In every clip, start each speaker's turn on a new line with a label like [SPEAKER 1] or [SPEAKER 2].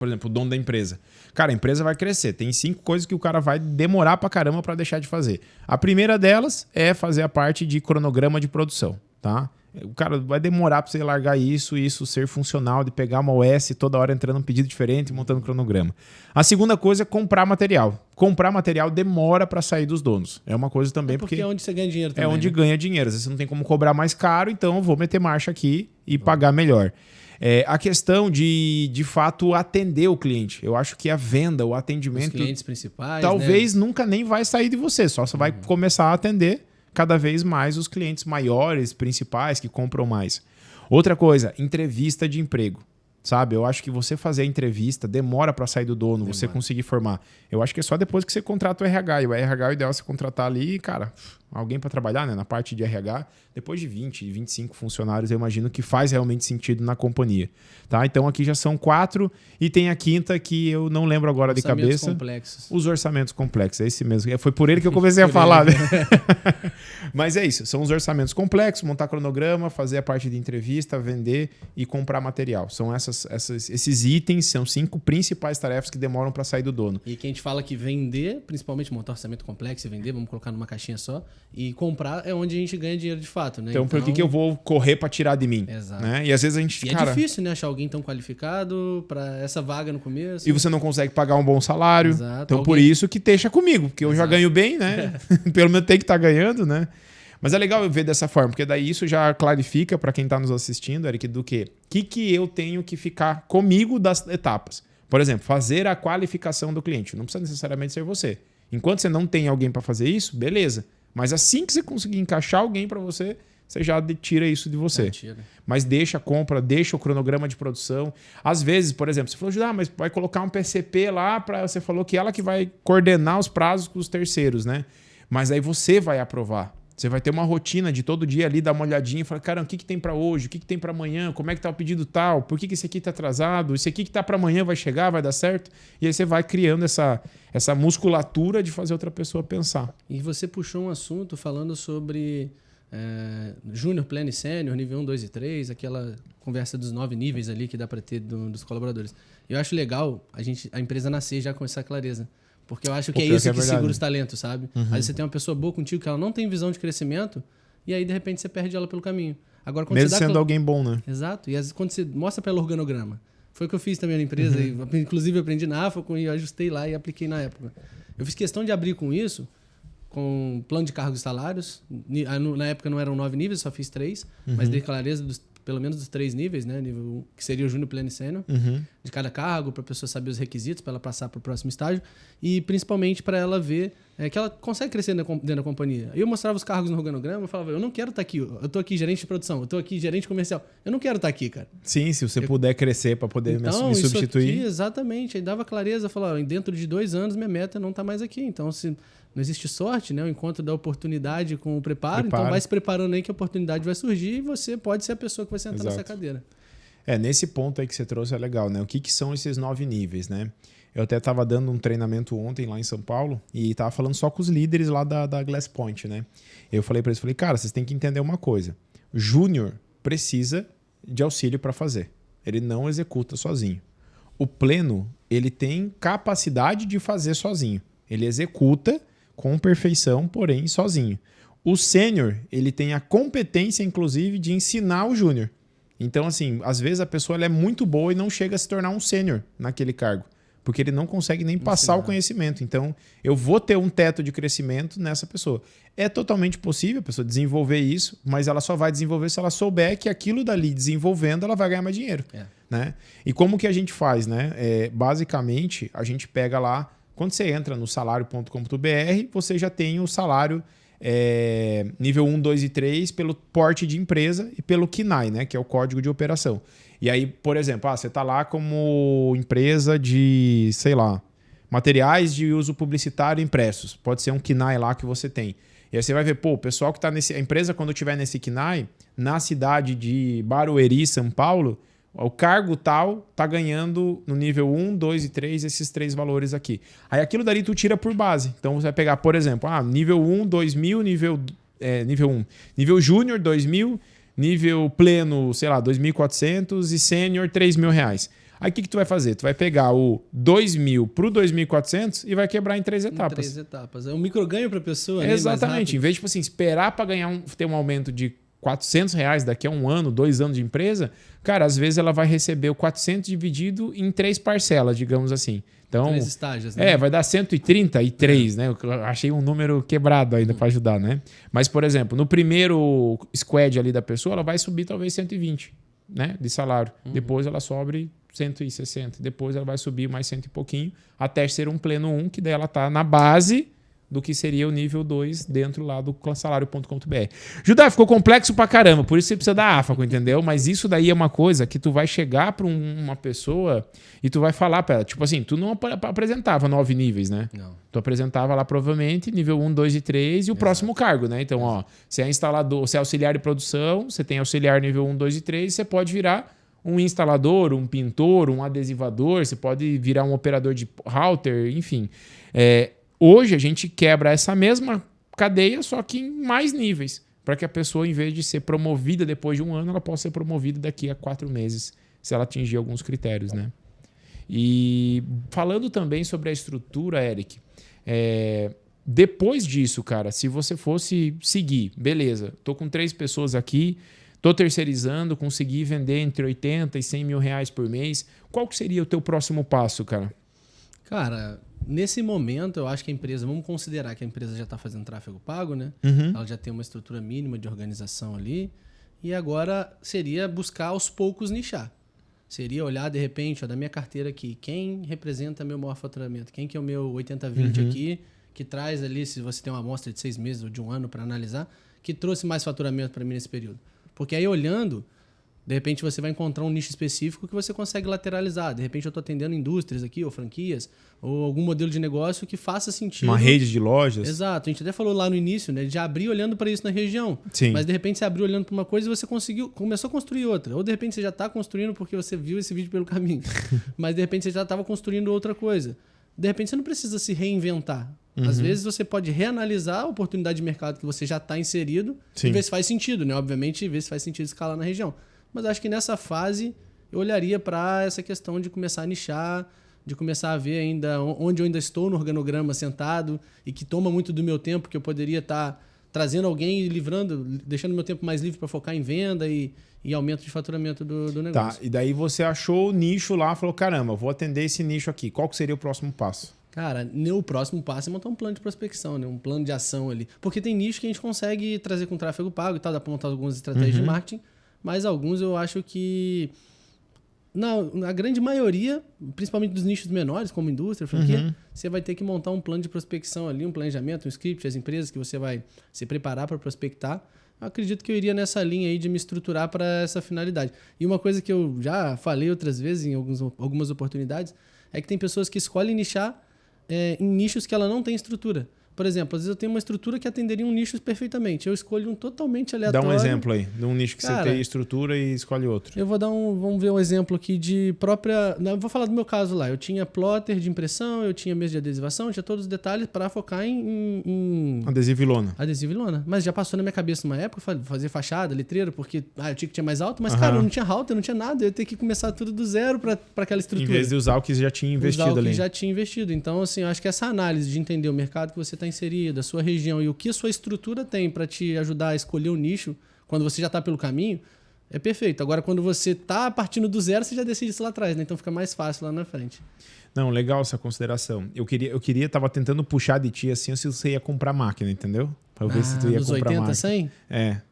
[SPEAKER 1] Por exemplo, o dono da empresa. Cara, a empresa vai crescer. Tem 5 coisas que o cara vai demorar pra caramba pra deixar de fazer. A primeira delas é fazer a parte de cronograma de produção, tá? O cara vai demorar pra você largar isso ser funcional, de pegar uma OS toda hora entrando um pedido diferente e montando cronograma. A segunda coisa é comprar material. Comprar material demora pra sair dos donos. É uma coisa também
[SPEAKER 2] porque é onde você ganha dinheiro também.
[SPEAKER 1] É onde ganha dinheiro. Às vezes você não tem como cobrar mais caro, então eu vou meter marcha aqui e pagar melhor. A questão de fato, atender o cliente. Eu acho que a venda, o atendimento...
[SPEAKER 2] Os clientes principais,
[SPEAKER 1] talvez nunca nem vai sair de você. Só você vai começar a atender cada vez mais os clientes maiores, principais, que compram mais. Outra coisa, entrevista de emprego. Sabe? Eu acho que você fazer a entrevista demora para sair do dono, você conseguir formar. Eu acho que é só depois que você contrata o RH. E o RH é o ideal você contratar ali, cara, alguém para trabalhar, né? Na parte de RH, depois de 20, 25 funcionários, eu imagino que faz realmente sentido na companhia. Tá? Então aqui já são 4 e tem a quinta que eu não lembro agora de cabeça.
[SPEAKER 2] Complexos.
[SPEAKER 1] Os orçamentos complexos, é esse mesmo. Foi por ele que eu comecei a falar, né? Mas é isso, são os orçamentos complexos, montar cronograma, fazer a parte de entrevista, vender e comprar material. São esses itens, são 5 principais tarefas que demoram para sair do dono.
[SPEAKER 2] E que a gente fala que vender, principalmente montar orçamento complexo e vender, vamos colocar numa caixinha só, e comprar é onde a gente ganha dinheiro de fato, né?
[SPEAKER 1] Então por que eu vou correr para tirar de mim?
[SPEAKER 2] Exato.
[SPEAKER 1] Né? E às vezes a gente...
[SPEAKER 2] E é difícil, né? Achar alguém tão qualificado para essa vaga no começo.
[SPEAKER 1] E você não consegue pagar um bom salário.
[SPEAKER 2] Exato.
[SPEAKER 1] Então por isso que deixa comigo, porque eu já ganho bem, né? Pelo menos tem que estar ganhando, né? Mas é legal eu ver dessa forma, porque daí isso já clarifica para quem está nos assistindo, Eric, do quê? O que eu tenho que ficar comigo das etapas. Por exemplo, fazer a qualificação do cliente. Não precisa necessariamente ser você. Enquanto você não tem alguém para fazer isso, beleza. Mas assim que você conseguir encaixar alguém para você, você já tira isso de você. Mas deixa a compra, deixa o cronograma de produção. Às vezes, por exemplo, você falou, mas vai colocar um PCP lá, você falou que ela que vai coordenar os prazos com os terceiros, né? Mas aí você vai aprovar. Você vai ter uma rotina de todo dia ali, dar uma olhadinha e falar, cara, o que tem para hoje? O que tem para amanhã? Como é que tá o pedido tal? Por que esse aqui tá atrasado? Esse aqui que tá para amanhã vai chegar, vai dar certo? E aí você vai criando essa musculatura de fazer outra pessoa pensar.
[SPEAKER 2] E você puxou um assunto falando sobre Júnior, Pleno e Sênior, nível 1, 2 e 3, aquela conversa dos 9 níveis ali que dá para ter dos colaboradores. Eu acho legal a empresa nascer já com essa clareza. Porque eu acho que é isso que segura os talentos, sabe? Às vezes você tem uma pessoa boa contigo que ela não tem visão de crescimento e aí, de repente, você perde ela pelo caminho. Agora, quando
[SPEAKER 1] mesmo
[SPEAKER 2] você
[SPEAKER 1] sendo alguém bom, né?
[SPEAKER 2] Exato. E às vezes, quando você mostra para ela o organograma, foi o que eu fiz também na empresa, inclusive eu aprendi na AFA e eu ajustei lá e apliquei na época. Eu fiz questão de abrir com isso, com plano de cargos e salários. Na época não eram 9 níveis, só fiz 3, mas dei clareza pelo menos dos 3 níveis, né? Nível 1, que seria o Júnior, Pleno e Sênior, de cada cargo, para a pessoa saber os requisitos, para ela passar para o próximo estágio, e principalmente para ela ver que ela consegue crescer dentro da companhia. Eu mostrava os cargos no organograma, eu falava, eu não quero estar aqui, eu estou aqui gerente de produção, eu estou aqui gerente comercial, eu não quero estar aqui, cara.
[SPEAKER 1] Sim, se você puder crescer para poder me substituir.
[SPEAKER 2] Aqui, exatamente, aí dava clareza, falava, dentro de 2 anos minha meta não está mais aqui, então se não existe sorte, né? O encontro da oportunidade com o preparo. Então vai se preparando aí que a oportunidade vai surgir e você pode ser a pessoa que vai sentar nessa cadeira.
[SPEAKER 1] Nesse ponto aí que você trouxe é legal, né? O que são esses 9 níveis, né? Eu até estava dando um treinamento ontem lá em São Paulo e estava falando só com os líderes lá da Glass Point, né? Eu falei para eles, cara, vocês têm que entender uma coisa. Júnior precisa de auxílio para fazer. Ele não executa sozinho. O pleno, ele tem capacidade de fazer sozinho. Ele executa com perfeição, porém sozinho. O sênior, ele tem a competência, inclusive, de ensinar o júnior. Então, assim, às vezes a pessoa ela é muito boa e não chega a se tornar um sênior naquele cargo, porque ele não consegue nem passar o conhecimento. Então, eu vou ter um teto de crescimento nessa pessoa. É totalmente possível a pessoa desenvolver isso, mas ela só vai desenvolver se ela souber que aquilo dali desenvolvendo, ela vai ganhar mais dinheiro. Né? E como que a gente faz? Né? Basicamente, a gente pega lá. Quando você entra no salário.com.br, você já tem o salário nível 1, 2 e 3 pelo porte de empresa e pelo KNAI, né, que é o código de operação. E aí, por exemplo, você está lá como empresa de, sei lá, materiais de uso publicitário impressos. Pode ser um KNAI lá que você tem. E aí você vai ver, o pessoal que está nesse... A empresa, quando estiver nesse KNAI, na cidade de Barueri, São Paulo, o cargo tal tá ganhando no nível 1, 2 e 3 esses 3 valores aqui. Aí aquilo dali tu tira por base. Então você vai pegar, por exemplo, nível 1, 2.000, nível 1. Nível júnior, 2.000, nível pleno, sei lá, 2.400 e sênior, R$3.000. Aí o que tu vai fazer? Tu vai pegar o 2.000 pro 2.400 e vai quebrar em 3 etapas.
[SPEAKER 2] Em 3 etapas. É um microganho para a pessoa, né?
[SPEAKER 1] Exatamente. Em vez de, tipo assim, esperar para ter um aumento de R$400 daqui a 1 ano, 2 anos de empresa, cara, às vezes ela vai receber o 400 dividido em 3 parcelas, digamos assim. Então,
[SPEAKER 2] 3 estágios, né?
[SPEAKER 1] vai dar 133, né? Eu achei um número quebrado ainda para ajudar, né? Mas, por exemplo, no primeiro squad ali da pessoa, ela vai subir talvez 120, né? De salário. Depois ela sobe 160. Depois ela vai subir mais 100 e pouquinho, até ser um pleno 1, que daí ela tá na base do que seria o nível 2 dentro lá do salário.com.br. Judá, ficou complexo pra caramba, por isso você precisa da AFACO, entendeu? Mas isso daí é uma coisa que tu vai chegar pra uma pessoa e tu vai falar pra ela, tipo assim, tu não apresentava 9 níveis, né?
[SPEAKER 2] Não.
[SPEAKER 1] Tu apresentava lá provavelmente nível 1, 2 e 3 e o próximo cargo, né? Então, ó, você é instalador, você é auxiliar de produção, você tem auxiliar nível 1, 2 e 3, você pode virar um instalador, um pintor, um adesivador, você pode virar um operador de router, enfim. Hoje a gente quebra essa mesma cadeia, só que em mais níveis, para que a pessoa, em vez de ser promovida depois de 1 ano, ela possa ser promovida daqui a 4 meses, se ela atingir alguns critérios, né? E falando também sobre a estrutura, Eric, depois disso, cara, se você fosse seguir, beleza, tô com 3 pessoas aqui, tô terceirizando, consegui vender entre 80 e 100 mil reais por mês, qual que seria o teu próximo passo, cara?
[SPEAKER 2] Cara, nesse momento, eu acho que a empresa, vamos considerar que a empresa já está fazendo tráfego pago, né? Ela já tem uma estrutura mínima de organização ali. E agora seria buscar aos poucos nichar. Seria olhar, de repente, ó, da minha carteira aqui, quem representa meu maior faturamento? Quem que é o meu 80-20 aqui, que traz ali, se você tem uma amostra de 6 meses ou de 1 ano para analisar, que trouxe mais faturamento para mim nesse período. Porque aí, olhando, de repente você vai encontrar um nicho específico que você consegue lateralizar. De repente eu estou atendendo indústrias aqui, ou franquias, ou algum modelo de negócio que faça sentido.
[SPEAKER 1] Uma rede de lojas.
[SPEAKER 2] Exato. A gente até falou lá no início, né? De abrir olhando para isso na região.
[SPEAKER 1] Sim.
[SPEAKER 2] Mas de repente você abriu olhando para uma coisa e você começou a construir outra. Ou de repente você já está construindo porque você viu esse vídeo pelo caminho. Mas de repente você já estava construindo outra coisa. De repente você não precisa se reinventar. Às vezes você pode reanalisar a oportunidade de mercado que você já está inserido. Sim. E ver se faz sentido, né? Obviamente, ver se faz sentido escalar na região. Mas acho que nessa fase eu olharia para essa questão de começar a nichar, de começar a ver ainda onde eu ainda estou no organograma sentado e que toma muito do meu tempo, que eu poderia estar trazendo alguém e livrando, deixando meu tempo mais livre para focar em venda e aumento de faturamento do negócio.
[SPEAKER 1] Tá, e daí você achou o nicho lá, falou, caramba, vou atender esse nicho aqui. Qual que seria o próximo passo?
[SPEAKER 2] Cara, o próximo passo é montar um plano de prospecção, né? Um plano de ação ali. Porque tem nicho que a gente consegue trazer com tráfego pago e tal, dá para montar algumas estratégias de marketing, mas alguns eu acho que na grande maioria, principalmente dos nichos menores, como indústria, franquia, você vai ter que montar um plano de prospecção ali, um planejamento, um script, as empresas que você vai se preparar para prospectar. Eu acredito que eu iria nessa linha aí de me estruturar para essa finalidade. E uma coisa que eu já falei outras vezes em algumas oportunidades é que tem pessoas que escolhem nichar em nichos que ela não tem estrutura. Por exemplo, às vezes eu tenho uma estrutura que atenderia um nicho perfeitamente. Eu escolho um totalmente aleatório.
[SPEAKER 1] Dá um exemplo aí, de um nicho que você tem estrutura e escolhe outro.
[SPEAKER 2] Eu vou dar vamos ver um exemplo aqui de própria... Eu vou falar do meu caso lá. Eu tinha plotter de impressão, eu tinha mesa de adesivação, eu tinha todos os detalhes para focar em...
[SPEAKER 1] Adesivo e lona.
[SPEAKER 2] Adesivo e lona. Mas já passou na minha cabeça uma época fazer fachada, letreiro, porque o ticket tinha mais alto, mas cara, eu não tinha router, não tinha nada. Eu ia ter que começar tudo do zero para aquela estrutura.
[SPEAKER 1] Em vez de usar o que já tinha investido ali.
[SPEAKER 2] Já tinha investido. Então, assim, eu acho que essa análise de entender o mercado que você está inserido, a sua região e o que a sua estrutura tem para te ajudar a escolher o nicho quando você já está pelo caminho, é perfeito. Agora, quando você está partindo do zero, você já decide isso lá atrás, né? Então fica mais fácil lá na frente. Não,
[SPEAKER 1] legal essa consideração. Eu tava tentando puxar de ti assim se você ia comprar máquina, entendeu? Pra ver se tu ia comprar
[SPEAKER 2] 80,
[SPEAKER 1] máquina.
[SPEAKER 2] 100?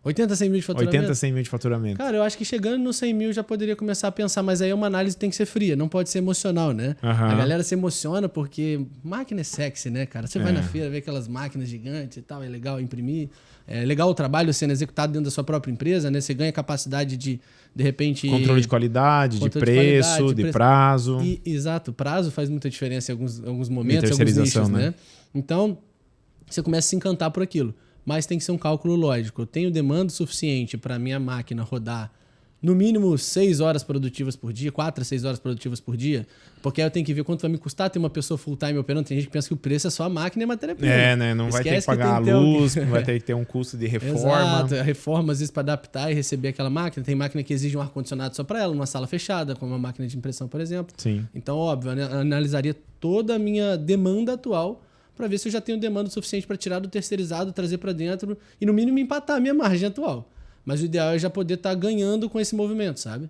[SPEAKER 1] 80,
[SPEAKER 2] 100 mil de faturamento?
[SPEAKER 1] 80, 100 mil de faturamento.
[SPEAKER 2] Cara, eu acho que chegando nos 100 mil já poderia começar a pensar, mas aí uma análise tem que ser fria, não pode ser emocional, né? A galera se emociona porque máquina é sexy, né, cara? Você vai na feira, vê aquelas máquinas gigantes e tal, é legal imprimir. É legal o trabalho sendo executado dentro da sua própria empresa, né? Você ganha capacidade de repente...
[SPEAKER 1] Controle de qualidade, de preço, de prazo.
[SPEAKER 2] Exato, prazo faz muita diferença em alguns momentos, em alguns nichos, né? Então, você começa a se encantar por aquilo. Mas tem que ser um cálculo lógico. Eu tenho demanda suficiente para minha máquina rodar no mínimo 6 horas produtivas por dia, 4 a 6 horas produtivas por dia, porque aí eu tenho que ver quanto vai me custar ter uma pessoa full-time operando. Tem gente que pensa que o preço é só a máquina e a matéria-prima.
[SPEAKER 1] Né? Não vai ter que pagar a luz, vai ter que ter um custo de reforma.
[SPEAKER 2] Exato, a reforma às vezes para adaptar e receber aquela máquina. Tem máquina que exige um ar-condicionado só para ela, numa sala fechada, como uma máquina de impressão, por exemplo.
[SPEAKER 1] Sim.
[SPEAKER 2] Então, óbvio, eu analisaria toda a minha demanda atual para ver se eu já tenho demanda suficiente para tirar do terceirizado, trazer para dentro e, no mínimo, empatar a minha margem atual. Mas o ideal é já poder estar ganhando com esse movimento, sabe?